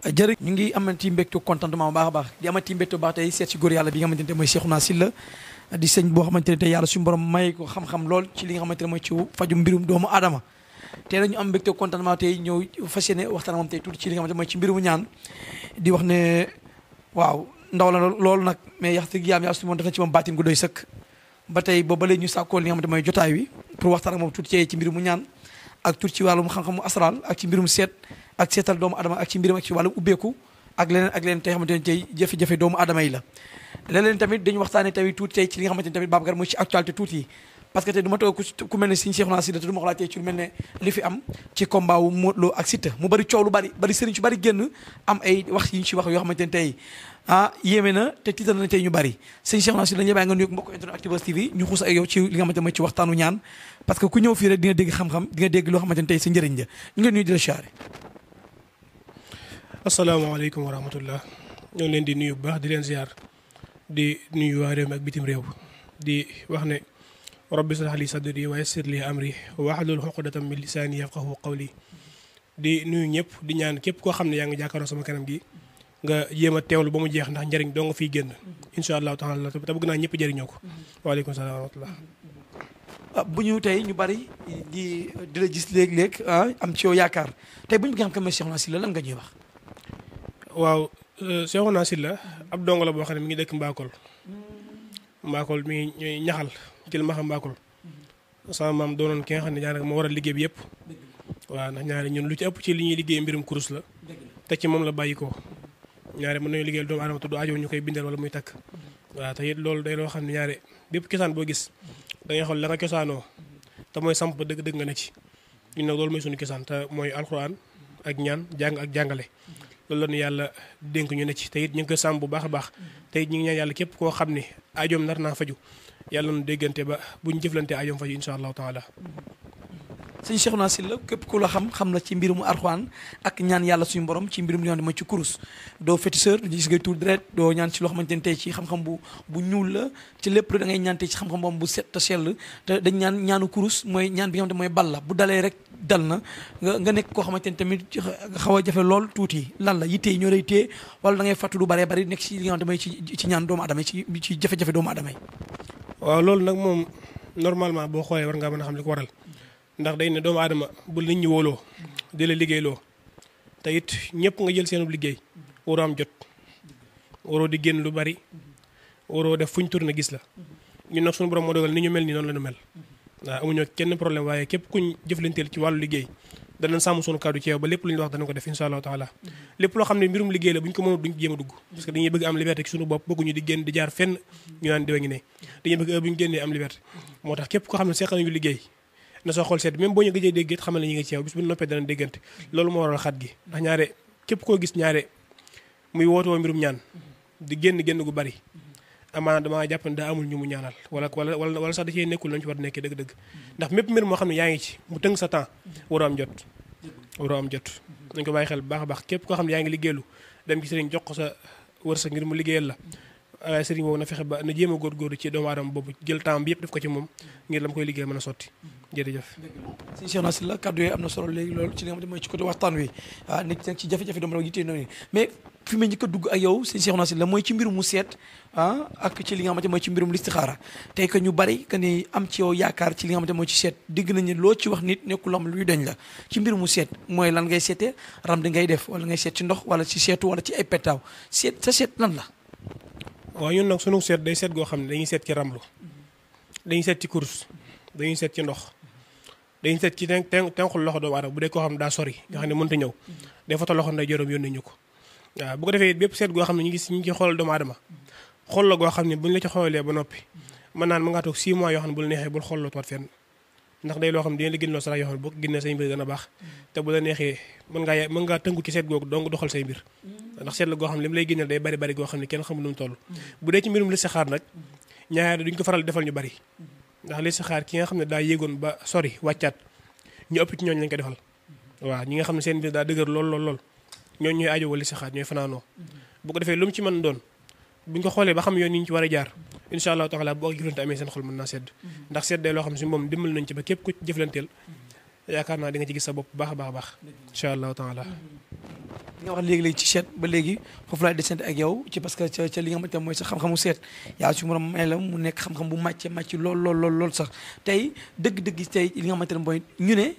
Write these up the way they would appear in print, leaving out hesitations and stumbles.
jërëjëf ñu ngi amati mbégte contentement bu baax a baax di amati mbégte bu baax tey seet si góor yàlla bi nga xamante ne mooy Cheikhouna Sylla di sëñ boo xamante ne tey yàlla suñu borom may ko xam-xam lool ci li nga xamante ne mooy ci faju mbirum doomu aadama tey nag ñu am mbégte contentement tey ñëw fas yéene waxtaan moom tey tuuti ci li nga xamante ne mooy ci mbirumu ñaan di wax ne waaw ndaw la loolu nag mais yax dëgg yàlla suñu moom def na ci moom baatin gu doy sëkk ba tey boobu ba léegi ñu sàkkoon li nga xamante mooy jotaay wi pour waxtaan ak moom tuuti ci mbirumu ñaan ak tuuti ci wàllum xam-xamu asral ak ci mbirum seet ak seetal doomu adama ak ci mbirum ak ci wàllum ubbeeku ak leneen tey xamante ne tey jafe-jafe doomu adama yi la leneen tamit dañu waxtaanee tamit tuuti tey ci li nga xamante ne tamit Babacar mooy ci actualité tuuti parce que tey du ma toog ku mel ne Serigne Cheikhouna Sylla te du ma xalaat tey ci lu mel ne li fi am ci combat wu Modou Lo ak Siteu mu bari coow lu bari sëriñ su bari génn am ay wax yi ñu ci wax yoo xamante ne tey yéeme na te tiital na tey ñu bari Serigne Cheikhouna Sylla dañuy bàyyi nga nuyoog mbokk internet Actubuzz TV ñu xuus ak yow ci li nga xamante ne mooy ci waxtaanu ñaan parce que ku ñëw fii rek di nga dégg xam-xam di nga dégg loo xamante ne tey sa njëriñ la ñu ngi nuyu di la siyaare. asalaamaaleykum wa rahmatullah ñoo leen di nuyu bu baax di leen ziar di nuyu waa réew mi ak bitim réew di wax ne rabbi shrah li sadri wa yassir li amri wahlul uqdatan min lisaani yafqahu qawli di nuyu ñëpp di ñaan képp koo xam ne yaa ngi jàkkaaroo sama kanam gi nga jéem a teewlu ba mu jeex ndax njëriñ doo nga fiy génn incha allahu taala te bëgg naa ñëpp jëriñoo ko waaleykum salaam wa rahmatullah bu ñu tey ñu bari di la gis léeg-léeg am ci yow yaakaar tey bu ñu bëgg xam kan mooy Cheikhouna Sylla lan nga ñuy wax. waaw Cheikhouna Sylla ab dongo la boo xam ne mi ngi dëkk Mbakol mi ngi ñaxal ci la ma xam Mbakol sama maam doonoon ki nga xam ne ñaar moo war a liggéey bi yëpp waaw ndax ñaari ñun lu ci ëpp ci li ñuy liggéey mbirum kurus la te ci moom la bàyyi ko ñaare mën nañu liggéeyal doomu aadama tudd aajo ñu koy bindal wala muy takk waaw te it loolu day loo xam ne ñaare bépp cosaan boo gis da ngay xool la nga cosaanoo te mooy samp ba dëgg-dëgg nga ne ci ñun nag loolu mooy suñu cosaan te mooy alxuraan ak ñaan jàng ak jàngale loolu la ñu yàlla dénk ñu ne ci te it ñu ngi koy sàmm bu baax a baax te it ñu ngi ñaan yàlla képp koo xam ne aajoom nar naa faju yàlla nu déggante ba bu ñu jëflante aajoom faju insha allahu taala sëñ Cheikhouna Sylla képp ku la xam la ci mbirum alxuraan ak ñaan yàlla suñu borom ci mbirum li nga xam ne mooy ci kurus doo féticheur gis ngay tuur deret doo ñaan ci loo xamante ne tey ci xam-xam bu ñuul la ci lépp da ngay ñaan tey ci xam-xam boobu bu set te sell te dañ ñaanu kurus mooy ñaan bi nga xamante mooy bal la bu dalee rek dal na nga nekk koo xamante ne tamit xaw a jafe lool tuuti lan la yitte yi ñoo lay téye wala da ngay fàttu lu bëree bëri nekk ci li nga xamante mooy ci ñaan doomu adama yi ci jafe-jafe doomu adama yi. waaw loolu nag moom normalement boo xoolee war ngaa mën a xam li ko waral ndax day ne doomu aadama bu nit ñi wóoloo di la liggéeyloo te it ñëpp nga jël seenub liggéey waroo am jot waroo di génn lu bari waroo def fuñ tourné gis la ñun nag suñu borom moo dogal ni ñu mel nii noonu la ñu mel waaw amuñoo kenn problème waaye képp kuñ jëflanteel ci wàllu liggéey danañ sàmm suñu kàddu ci yow ba lépp lu ñu wax danañ ko def insha allahu taala lépp loo xam ne mbirum liggéey la bu ñu ko mënul duñ jéem a dugg parce que dañuy bëgg am liberté ci suñu bopp bëgguñu di génn di jaar fenn ñu naan diwa ngi ne dañuy bëgg heure bu ñu génnee am liberté moo tax képp koo xam ne seqal nañu liggéey na soo xool seet même boo ñu gëjee dégg it xamal ne ñu ngi ci yow bis bu ñu noppee dana déggante loolu moo waral xat gi ndax ñaare képp koo gis ñaare muy wootoo mbirum ñaan di génn gu bari amaana damaa jàpp ne daa amul ñu mu ñaanal wala sax da cee nekkul nañu ci war a nekkee dëgg-dëgg ndax mépp mbir moo xam ne yaa ngi ci mu tënk sa temps waroo am jot nañ ko bàyyi xel bu baax a baax képp koo xam ne yaa ngi liggéeylu dem ci sëriñ jox ko sa wërsëg ngir mu liggéeyal la waaye sëriñ boobu na fexe ba na jéem a góorgóorlu ci doomu aadama boobu jël temps bi yëpp def ko ci moom ngir la mu koy liggéey mën a sotti jërëjëf sëñ Cheikhouna Sylla kaddu yooyu am na solo léegi loolu ci li nga xamante mooy ci côté waxtaan wi nit nag ci jafe-jafe doomu aadama yittee noonu mais fi ma njëkk a dugg ak yow sëñ Cheikhouna Sylla mooy ci mbirum mu seet ak ci li nga xamante mooy ci mbirum listixaara tey que ñu bari que ni am ci yow yaakaar ci li nga xamante mooy ci seet digg nañu loo ci wax nit nekkul am luy doñ la ci mbirum mu seet mooy lan ngay seetee ram di ngay def wala ngay seet ci ndox wala ci seetu wala ci ay pettaaw seet sa seet lan la waaw ñun nag sunu seet day seet goo xam ne dañuy seet ci ramlu dañuy seet ci course dañuy seet ci ndox dañuy seet ci tenxul loxo doomu aadama bu dee koo xam ne daa sori nga xam ne mënta ñëw day foto loxo nday jorom yónnee ñu ko waaw bu ko defee bépp seet goo xam ne ñu ngi xoolal doomu aadama xool la goo xam ne buñu la ci xoolee ba noppi mën naan mën ngaa toog 6 mois yoo xam ne bu la neexee bul xool loo tuwaat fenn ndax day loo xam ne dina la génnloo sarax yoo xam ne boo ko génnee say mbir dana baax te bu la neexee mën ngaa tënku ci seet googu donc doxal say mbir ndax seet la goo xam ne li mu lay génneel day bari goo xam ne kenn xamul nu mu toll bu dee ci mbirum listixaar nag ñaare duñ ko faral defal ñu bari ndax listixaar ki nga xam ne daa yéegoon ba sori wàccaat ñu ëpp ci ñooñu lañ ko defal waaw ñi nga xam ne seen mbir daa dëgër lool ñooñu ñooy aajowoo listixaar ñooy fanaanoo bu ko defee lu mu ci mën doon buñ ko xoolee ba xam yoon yi ñu ci war a jaar incha allahu taala boo ak jëflante amee seen xol mën naa sedd ndax sedd day loo xam ne si moom dimbal nañ ci ba képp ku ci jëflanteel yaakaar naa di nga ci gis sa bopp baax a baax a baax incha allahu taala. nga wax léegi-léegi ci seet ba léegi foofu laay desante ak yow ci parce que ca li nga xamante ne mooy sa xam-xamu seet yaa su borom may la mu nekk xam-xam bu màcc lool sax tey dëgg-dëgg tey li nga xamante ne mooy ñu ne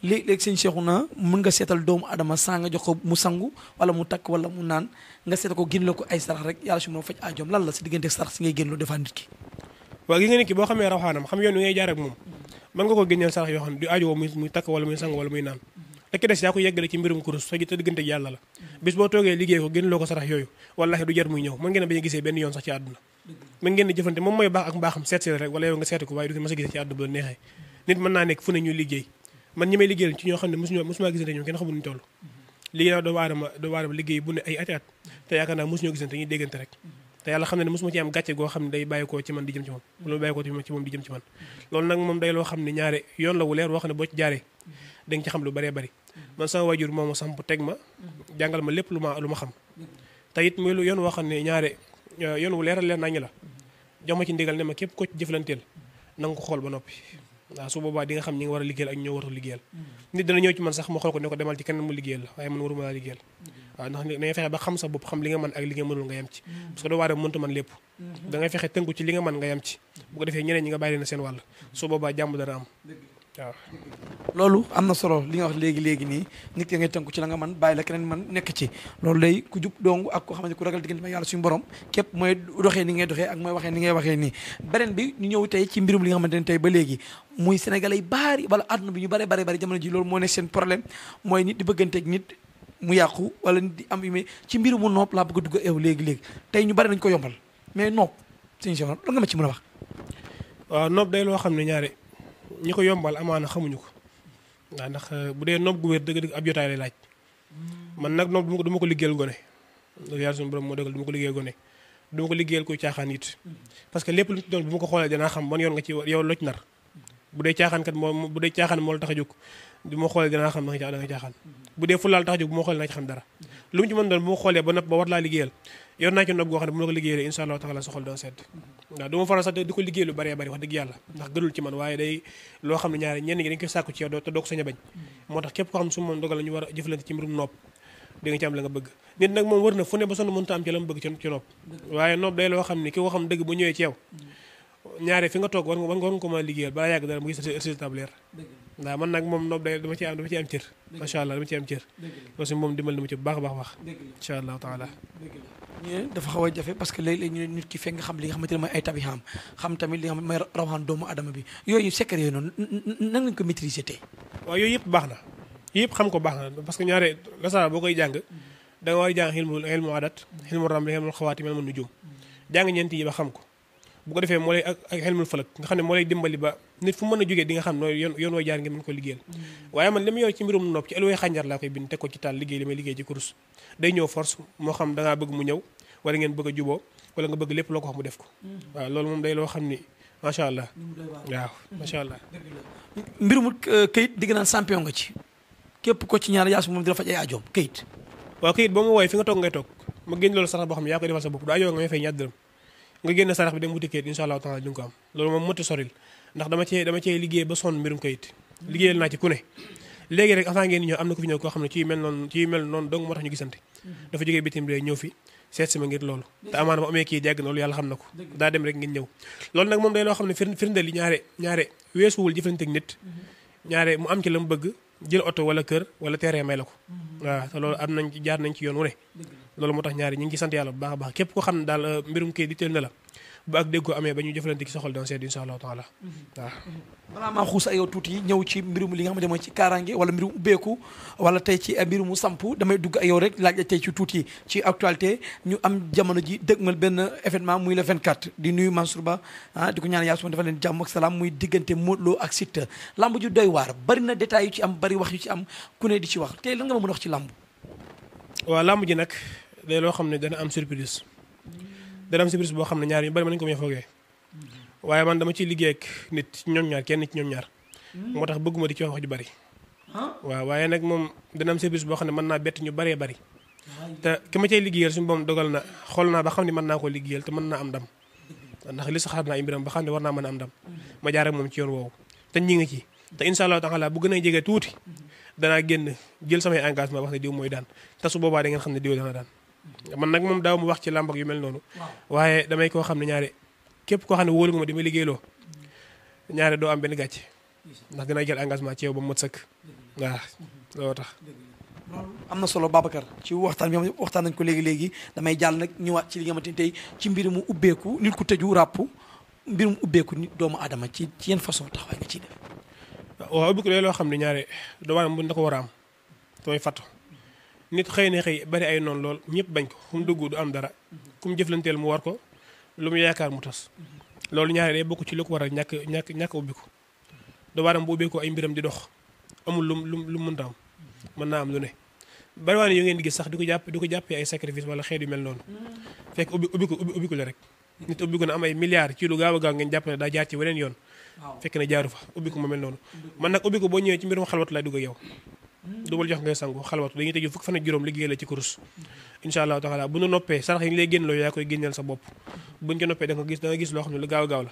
léegi-léegi sëñ Cheikhouna mën nga seetal doomu adama saa nga jox ko mu sangu wala mu takk wala mu naan nga seetal ko génn la ko ay sarax rek yàlla su borom faj aajoom lan la si diggante sarax si ngay génn loo defaa nit ki waaw gi nga nit ki boo xamee rawaxaanam xam yoon wi ngay jaar ak moom mën nga ko génneel sarax yoo xam ne du aajowoo muy takk wala muy sangu wala muy naan tekki des yaa ko yeggale ci mbirum kurus sa te diggante yàlla la bis boo toogee liggéey ko génn loo ko sarax yooyu wallahi du jar muy ñëw mën ngeen a bañ a gisee benn yoon sax ci àdduna mën ngeen a jëfante moom mooy baax ak mbaaxam seet si rek wala yow nga seeti ko waaye du mas a gisee ci àdduna bu la neexee nit mën naa nekk fu ne ñuy liggéey man ñi may liggéeyal ci ñoo xam ne mosumaa gisante ñoom kenn xamul ñu toll liggéey naa doomu aadama liggéey bu ne ay ati at te yaakaar naa mosuñoo gisante ñuy déggante rek te yàlla xam ne mosuma ci am gàcce goo xam ne day bàyyi ko ci man di jëm ci moom loolu bàyyi ko ci moom di jëm ci man loolu nag moom day loo xam ne ñaare yoon la wu leer woo xam ne boo ci jaaree da nga ci xam lu bëree bëri man sama wajur moom ma samp teg ma jàngal ma lépp lu ma xam te it muy lu yoon woo xam ne ñaare yoon wu leeral leen nañu la jox ma ci ndigal ne ma képp ko ci jëflanteel na nga ko xool ba noppi waaw su boobaa di nga xam ñi nga war a liggéeyal ak ñoo waratu liggéeyal nit dana ñëw ci man sax ma xool ko ne ko demal ci keneen mu liggéeyal la waaye man waruma laa liggéeyal waaw ndax da ngay fexe ba xam sa bopp xam li nga mën ak li nga mënul nga yem ci parce que doo waar mënta man lépp da ngay fexe tënku ci li nga mën nga yem ci bu ko defee ñeneen ñi nga bàyyi leen seen wàll su boobaa jàmm dana am waaw loolu am na solo li nga wax léegi nii nit ki ngay tënku ci la nga man bàyyi la keneen man nekk ci loolu day ku jub dong ak ko xamante ku ragal diggante ma yàlla suñu borom képp mooy doxee ni ngay doxee ak mooy waxee ni ngay waxee nii beneen bi ñu ñëw tey ci mbirum li nga xamante ne tey ba léegi muy sénégalais yi baari wala àdduna bi ñu bari jamono ji loolu moo nekk seen problème mooy nit di bëgganteeg nit mu yàqu wala nit di am yu ci mbirumu nopp laa bëgg a dugg yow léegi tey ñu bari nañu ko yombal mais nopp sëñ Cheikh lan nga ma ci mën a wax waaw nopp day loo xam ne ñaare ñi ko yombal amaana xamuñu ko waaw ndax bu dee nopp gu wér dëgg-dëgg ab jotaay lay laaj man nag nopp du ma ko liggéeyal gone loolu yàlla suñu borom moo dëggal du ma ko liggéeyal gone du ma ko liggéeyal koy caaxaan it parce que lépp lu ci doon bu ma ko xoolee dinaa xam ban yoon nga ci yow loj nar bu dee caaxaan moo la tax a jóg bu ma xoolee dinaa xam da nga caaxaan bu dee fulaal tax a jóg bu ma xoolee naa ci xam dara lu mu ci mën doon bu ma xoolee ba nopp ba war laa liggéeyal yor naa ci nopp goo xam ne bu ma ko liggéeyee incha allah taala sa xol doon sedd waaw du ma faral sax di ko liggéey lu bëree bëri wax dëgg yàlla ndax gënul ci man waaye day loo xam ne ñaari ñenn ñi dañ koy sàkku ci yow te doo ko sañ a bañ moo tax képp koo xam ne su moom dogal la ñu war a jëflante ci mbirum nopp di nga ci am la nga bëgg nit nag moom wër na fu ne ba sonn mënta am ci la mu bëgg ci nopp waaye nopp day loo xam ne ki ko xam dëgg bu ñëwee ci yow ñaare fi nga toog war nga ko mën a liggéeyal balaa yàgg dara mu gis résultat bu leer waaw man nag moom nopp day dama ci am cër macha allah dama ci am cër aussi moom dimbal na ma ci bu baax a baax incha allahu taala ñu dafa xaw a jafe parce que léeg-léeg ñu ne nit ki fekk nga xam li nga xamante ne mooy ay tabixaam xam tamit li nga xam mooy rawaxaan doomu adama bi yooyu secret yooyu noonu nan lañ ko maîtriser tey waaw yooyu yëpp baax na yëpp xam ko baax na parce que ñaare lasara boo koy jàng da nga war a jàng xilmu adat xilmu ramli xilmu xawaati mel mën nu juum jàng ñeent yi ba xam ko bu ko defee moo lay ak xelmul falak nga xam ne moo lay dimbali ba nit fu mën a jógee di nga xam nooy yoon wooy jaar ngeen mën ko liggéeyal waaye man li ma yor ci mbirum nopp ci ëlwee xànjar laa koy bind teg ko ci taal liggéey li may liggéey ci kurus day ñëw force moo xam da ngaa bëgg mu ñëw wala ngeen bëgg a juboo wala nga bëgg lépp loo ko wax mu def ko waaw loolu moom day loo xam ni macha allah waaw macha allah mbirum këyit digg naan champion nga ci képp ko ci ñaar yaas moom dina faj ay ajoom këyit waaw këyit boo ma wooye fi nga toog ngay toog ma génn loolu sarax boo xam ne yaa koy defal sa bopp du ajoo nga may fay ñaar dërëm nga génn sarax bi dem wuti kayit incha allah taala di nga ko am loolu moom mënta soril ndax dama cee liggéey ba sonn mbirum kayit liggéeyal naa ci ku ne léegi rek avant ngeen ñëw am na ko fi ñëw koo xam ne ci mel noonu dong moo tax ñu gisante dafa jógee bitim réew ñëw fi seet si ma ngir loolu te amaana bu amee kii jàgg na loolu yàlla xam na ko daa dem rek ngeen ñëw loolu nag moom day loo xam ne firndeel yi ñaare weesuwul jëflante ak nit ñaare mu am ci la mu bëgg jël oto wala kër wala terrain may la ko waaw te loolu am nañ ci jaar nañ ci yoon wu ne loolu moo tax ñaari ñu ngi ci sant yàlla bu baax a baax képp ko xam ne daal mbirum kii di teel na la ba ak déggoo amee ba ñu jëfalante ci soxal dan seet insha allahu taala waaw balaa maa xuus ak yow tuuti ñëw ci mbirum li nga xamante mooy ci kaaraange wala mbirum ubbeeku wala tey ci mbirumu samp damay dugg ak yow rek laaj la tey ci tuuti ci actualité ñu am jamono ji dëgmal benn événement muy le 24 di nuyu Mansour Ba di ko ñaan yàlla suma dafa leen jàmm ak salaam muy diggante Modou Lo ak Siteu lamb ju doy waar bari na détails yu ci am bari wax yu ci am ku ne di ci wax tey lan nga ma mën a wax ci lamb waaw lamb ji nag day loo xam ne dana am surprise boo xam ne ñaar ñu bari ma nañu ko may foogee waaye man dama ciy liggéey ak nit ci ñoom ñaar kenn ci ñoom ñaar moo tax bëgguma di ci wax ju bari waaw waaye nag moom dana am surprise boo xam ne mën naa bett ñu baree bari te ki ma cay liggéeyal suñu boom dogal na xool naa ba xam ne mën naa ko liggéeyal te mën naa am ndam ndax li saxaar naa imbiram ba xam ne war naa mën a am ndam ma jaar ak moom ci yoon woowu te ñi nga ci te incha allah taala bu gën a jege tuuti danaa génn jël samay engagement wax ne diw mooy daan te su boobaa da ngeen xam ne diw dana daan man nag moom daaw mu wax ci làmb ak yu mel noonu waaye damay koo xam ne ñaare képp koo xam ne wóolu nga ma di ma liggéeyloo ñaare doo am benn gàcce ndax dina jël engagement ci yow ba mu mot sëkk waaw looloo tax. am na solo Babacar ci waxtaan bi waxtaan nañ ko léegi damay jàll nag ñëwaat ci li nga xamante ni tey ci mbir mu ubbeeku nit ku tëju ràpp mbir mu ubbeeku nit doomu aadama ci yenn façon taxawaay nga ciy def. waaw ubbeeku loo xam ne ñaare doomu aadama bu na ko war a am damay fattu nit xëy na xëy bari ay noonu lool ñëpp bañ ko fu mu dugg du am dara ku mu jëflanteel mu war ko lu mu yaakaar mu tas loolu ñaare day bokk ci lu ko war a ñàkk ubbiku doomu aadama bu ubbeeku ay mbiram di dox amul lu mënta am mën naa am lu ne bariwaane yu ngeen di gis sax di ko jàppee ay sacrifice wala xeet yu mel noonu fekk ubbiku la rek nit ubbiku na am ay milliards ci lu gaaw a gaaw ngeen jàpp ne daa jaar ci weneen yoon fekk na jaaru fa ubbiku ma mel noonu man nag ubbiku boo ñëwee ci mbirum xalwatu lay dugg ak yow dubal jox ngay sangu xalwatu dañuy tëju fukki fan ak juróom liggéey la ci kurus incha allahu taala bu nu noppee sarax yi ngi lay génn loo yaa koy génneel sa bopp buñ ko noppee da nga gis loo xam ne lu gaaw a gaaw la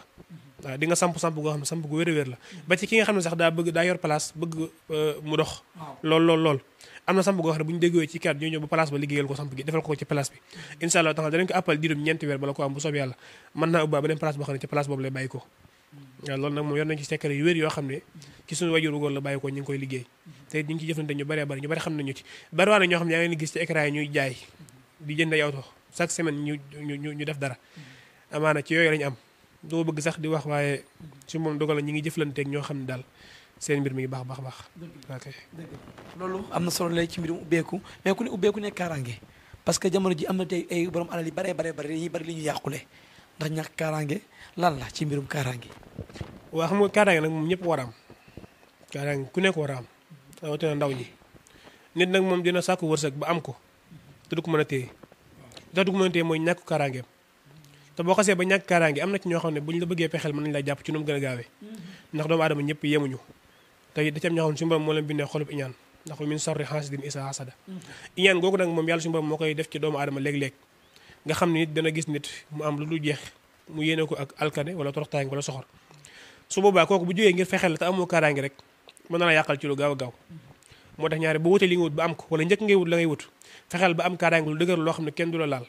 waaw di nga samp goo xam ne samp gu wér-wér la ba ci ki nga xam ne sax daa yor place bëgg mu dox lool am na samp goo xam ne bu ñu déggoo ci kàddu ñu ñëw ba place ba liggéeyal ko samp gi defal ko ci place bi incha allah taala danañ ko appal diirum ñeenti weer bala ko am bu soob yàlla mën naa ubbaa beneen place boo xam ne ci place boobu lay bàyyi ko waaw loolu nag moom yor nañ ci secret yu wér yoo xam ne ci suñu wajuru góor la bàyyi ko ñu ngi koy liggéey te ñu ngi ci jëfante ñu bari xam nañu ci bari waa na ñoo xam ne yaa ngi gis ci écran yi ñuy jaay di jënd ay oto chaque semaine ñu def dara amaana ci yooyu lañu am doo bëgg sax di wax waaye ci moom dogal la ñu ngi jëflanteeg ñoo xam ne daal seen mbir mi ngi baax ok loolu am na solo lay ci mbirum ubbeeku mais ku ne ubbeeku ne kaaraange parce que jamono ji am na tey ay borom alal yi bare dañuy bari li ñu yàqule ndax ñàkk kaaraange lan la ci mbirum kaaraange. waaw xam nga kaaraange nag moom ñëpp war a am kaaraange ku nekk war a am rawatina ndaw ñi nit nag moom dina sàkku wërsëg ba am ko te du ko mën a téye te du ko mën a téye mooy ñàkk kaaraangeem te boo xasee ba ñàkk kaaraange am na ci ñoo xam ne buñ la bëggee pexeel mën nañ la jàpp ci nu mu gën a gaawee ndax doomu aadama ñëpp yemuñu te da ci am ñoo xam ne suñu borom moo leen bindee xolub iñaan ndax min sarri haasidin izaa hasada iñaan googu nag moom yàlla suñu borom moo koy def ci doomu aadama léeg-léeg nga xam ne nit dana gis nit mu am lu dul jeex mu yéene ko ak alkane wala toroxtaange wala soxor su boobaa kooku bu jógee ngir fexeel la te amoo kaaraange rek mën na la yàqal ci lu gaaw a gaaw moo tax ñaare bu wutee li nga wut ba am ko wala njëkk ngay wut la ngay wut fexeel ba am kaaraange lu dëgër loo xam ne kenn du la laal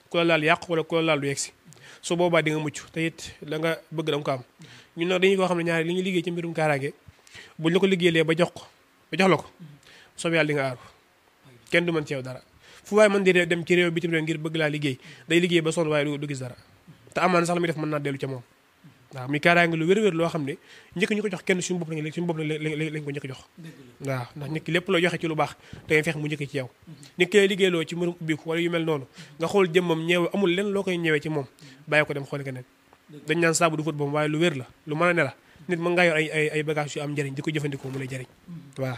ku la laal yàqu wala ku la laal du yegsi su boobaa di nga mucc te it la nga bëgg da nga ko am ñun nag dañuy koo xam ne ñaare li ñuy liggéey ci mbirum kaaraange buñ la ko liggéeylee ba jox la ko soob yàlla di nga aaru kenn du mën ci yow dara fu waaye mën di dem ci réew bitim réew ngir bëgg laa liggéey day liggéey ba sonn waaye du gis dara te amaana sax la muy def mën naa dellu ca moom waaw muy kaaraange lu wér-wér loo xam ne njëkk ñu ko jox kenn suñu bopp lañ ko njëkk jox waaw ndax nit ki lépp loo joxe ci lu baax da ngay fex mu njëkk ci yow nit ki lay liggéeyloo ci mbirum ubbiku wala yu mel noonu nga xool jëmmam ñeewe amul leen loo koy ñeewee ci moom bàyyi ko dem xool keneen dañ naan saabu du fóot boobu waaye lu wér la lu mën a ne la nit mën ngaa yor ay bagage yu am njëriñ di ko jëfandikoo mu lay jëriñ waaw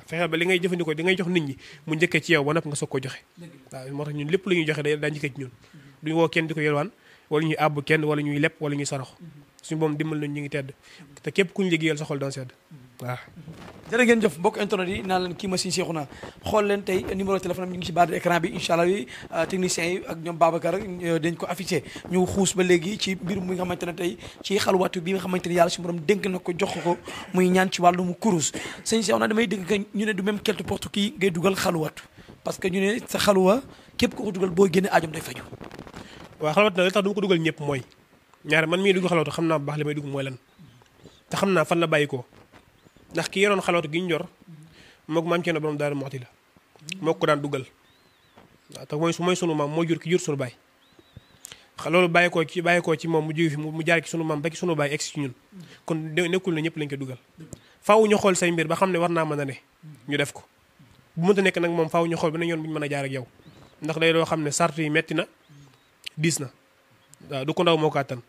fexeel ba li ngay jëfandikoo di ngay jox nit ñi mu njëkkee ci yow ba nopp nga soog ko joxe waaw moo tax ñun lépp lu ñuy joxe daa njëkkee ci ñun duñu woo kenn di ko yelwaan wala ñuy àbb kenn wala ñuy lepp wala ñuy sarax suñu boom dimbal nañ ñu ngi tedd te képp ku ñu liggéeyal sa xol daan sedd waaw jërë ngeen jëf mbokk internet yi naan leen kii ma Serigne Cheikhouna xool leen tey numéro téléphone am ñu ngi ci barre écran bi incha allah yi techniciens yi ak ñoom Babacar dañ ko affiché ñu xuus ba léegi ci mbir mi nga xamante ne tey ci xalwatu bi nga xamante ne yàlla suñu borom dénk na ko jox ko muy ñaan ci wàllu mu kurus Serigne Cheikhouna damay dégg que ñu ne du même quelque porte kii ngay dugal xalwatu parce que ñu ne sa xalwa képp ko ko dugal boo génne aajom day faju waaw xalwatu nag li tax du ma ko dugal ñëpp mooy ñaare man mii dugg xalwatu xam naa bu baax li may dugg mooy lan te xam naa fan la bàyyi ko ndax ki yoroon xalwatu gi ñu jor mook maam Cerno borom Daaru Muxti la moo ko daan dugal waaw te mooy sunu maam moo jur ki jur sunu baay loolu bàyyi ko ci moom mu jóge fi mu jaar ci sunu maam ba ci sunu baay egsi ci ñun kon nekkul ne ñëpp lañ ko dugal faaw ñu xool say mbir ba xam ne war naa mën a ne ñu def ko bu mënta nekk nag moom faaw ñu xool beneen yoon bu ñu mën a jaar ak yow ndax day loo xam ne sart yi metti na diis na waaw du ko ndaw moo ko àttan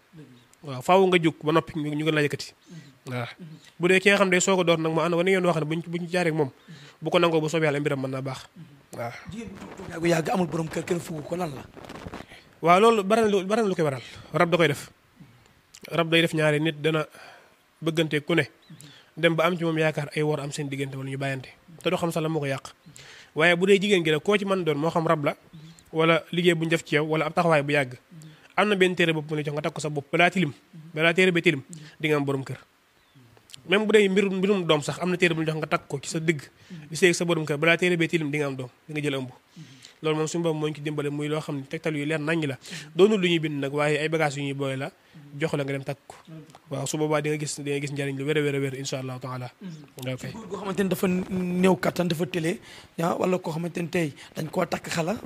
waaw faaw nga jóg ba noppi ñu gën la yëkkati waaw bu dee ki nga xam ne day soog a door nag mu ànd wane yoon wax ne buñ jaaree ak moom bu ko nangoo bu soobee yàlla mbiram mën naa baax waaw. jigéen bu yàgg amul borom kër kenn fugu ko lan la. waaw loolu bari na lu koy waral rab da koy def rab day def ñaari nit dana bëggante ku ne dem ba am ci moom yaakaar ay wor am seen diggante wala ñu bàyyante te doo xam sax la moo ko yàq waaye bu dee jigéen gi nag koo ci mën doon moo xam rab la wala liggéey bu ñu def ci yow wala ab taxawaay bu yàgg am na benn téere bopp mu ne jox nga takk ko sa bopp balaa téere ba tilim di nga am borom kër même bu dee mbirum doom sax am na téere bu ñu jox nga takk ko ci sa digg di sëy ak sa borom kër balaa téere bee tilim di nga am doom di nga jël ëmb loolu moom suñu borom moo ñu ci dimbale muy loo xam ne tegtal yu leer naññ la doonul lu ñuy bind nag waaye ay bagages yu ñuy booy la jox la nga dem takk ko waaw su boobaa di nga gis njariñ lu wér a wér insha allahu taala ok góor goo xamante ni dafa néew kattan dafa télé wala koo xamante ni tey dañ koo takk xala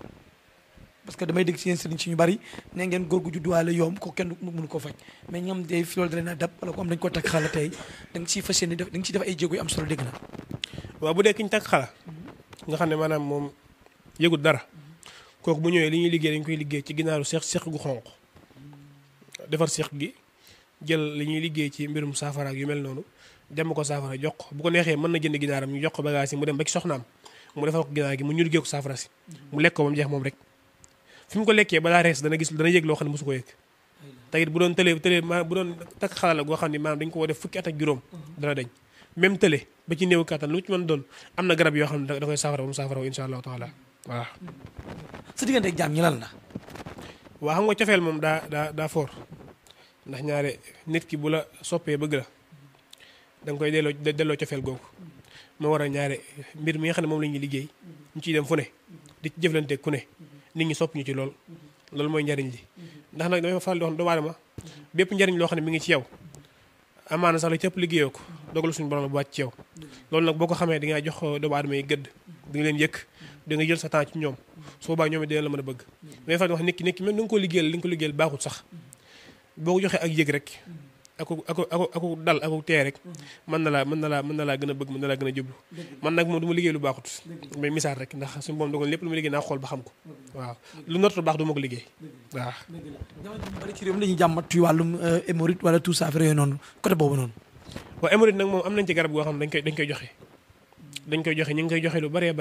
parce que damay dégg ci yéen sëriñ si ñu bari ne ngeen góor gu judduwaale yoom ko kenn mënu ko faj mais ñoom day fi loolu da leen a dab wala ko am dañ ko takk xala tey da nga siy fas yéene def da nga siy def ay jéego yu am solo dégg na waaw bu dee ki ñu takk xala nga xam ne maanaam moom yëgut dara kooku bu ñëwee li ñuy liggéey dañ koy liggéey ci ginnaaru seex gu xonq defar seex gi jël li ñuy liggéey ci mbirum saafara ak yu mel noonu dem ko saafara jox ko bu ko neexee mën na jënd ginaaram ñu jox ko bagage yi mu dem ba ci soxnaam mu defal ko ginaar gi mu ñu liggéey ko saafara si mu lekk ko ba mu jeex moom rek fi mu ko lekkee balaa rees dana yëg loo xam ne mosu ko yëg te it bu doon tëlee bu doon takk xala la goo xam ne maanaam dañ ko def fukki at ak juróom dana dañ même tële ba ci néew kattan lu ci mën doon am na garab yoo xam ne da koy saafara ba mu saafara insha allahu taala waaw sa diggante ak jaam ñi lan la waaw xam nga cofeel moom daa foor ndax ñaare nit ki bu la soppee bëgg la da nga koy delloo cofeel googu moo war a ñaare mbir mi nga xam ne moom la ñuy liggéey ñu ciy dem fu ne di ci jëflante ku ne nit ñi sopp ñu ci loolu mooy njariñ li ndax nag damay faral di wax doomu aadama bépp njariñ loo xam ne mi ngi ci yow amaana sax la cëpp liggéeyoo ko dogal suñu borom la bu wàcc ci yow loolu nag boo ko xamee di nga jox doomu aadama yi gëdd di nga leen yëkk di nga jël sa temps ci ñoom su boobaa ñoom it dina la mën a bëgg damay faral di wax nit ki même da nga ko liggéeyal li nga ko liggéeyal baaxut sax boo ko joxee ak yëg rek aku dal aku tee rek mën na laa gën a bëgg mën na laa gën a jublu man nag moom du ma liggéey lu baaxut mais misaal rek ndax suñu boom dogal lépp lu ma liggéey naa xool ba xam ko waaw lu nortu baax du ma ko liggéey waaw jamono bari ci réew mi dañuy jàmmat ci wàllum hémorroïde wala tout ça affaire yooyu noonu côté boobu noonu waaw hémorroïde nag moom am nañ ci garab goo xam ne dañ koy joxe ñu ngi koy joxe lu bari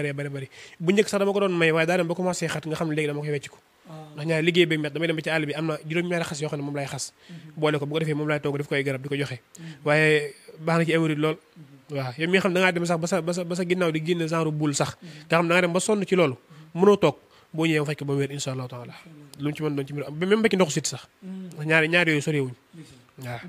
bu njëkk sax dama ko doon may waaye daa dem ba commencé xat nga xam ne léegi dama koy wecc ko ndax ñaari liggéey bi met damay dem ba ci àll bi am na juróom-ñaari xas yoo xam ne moom lay xas boole ko bu ko defee moom lay togg def koy garab di ko joxe waaye baax na ci hémorroïde lool waaw yow mi nga xam ne da ngaa dem sax ba sa ginnaaw di génne genre boule sax nga xam ne da nga dem ba sonn ci loolu mënoo toog boo ñëwee faj ko ba mu wér insha allahu taala lu mu ci mën doon ci mbir même ba ci ndoxu sit sax ndax ñaari yooyu sorewuñ waaw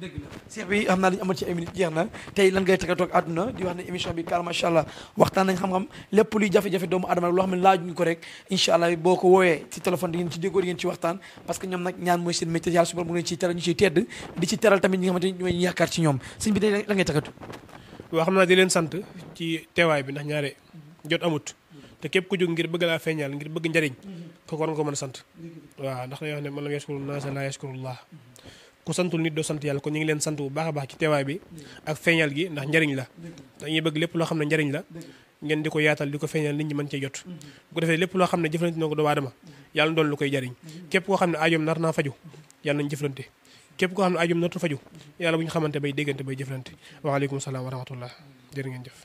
Cheikh bi xam naa li ñu amal ci ay minutes jeex na tey lan ngay tàggatoo ak àdduna di wax ne émission bi kaar macha allah waxtaan nañ xam-xam lépp luy jafe-jafe doomu adama loo xam ne laajuñu ko rek incha allah boo ko woowee ci téléphone di ngeen ci déggoo di ngeen ci waxtaan parce que ñoom nag ñaan mooy seen métier yàlla suba mu ngi ciy teral ñu ciy tedd di ci teral tamit ñi nga xamante ni ñooy ñu yaakaar ci ñoom sëñ bi day lan ngay tàggatoo waaw xam naa di leen sant ci teewaay bi ndax ñaare jot amut te képp ku jóg ngir bëgg laa feeñal ngir bëgg njariñ kooku war nga ko mën a sant waaw ndax dañuy wax ne man lam yashkuru naasa laa yashkurullah ku santul nit doo sant yàlla kon ñu ngi leen sant bu baax a baax ci teewaay bi ak feeñal gi ndax njariñ la dañuy bëgg lépp loo xam ne njariñ la ngeen di ko yaatal di ko feeñal nit ñi mën cee jot bu ko defee lépp loo xam ne jëflante na ko doomu aadama yàlla na doon lu koy jariñ képp koo xam ne aajoom nar naa faju yàlla nañ jëflante képp koo xam ne aajoom nartu faju yàlla bu ñu xamante bay déggante bay jëflante waaleykum salaam wa rahmatullah jërë ngeen jëf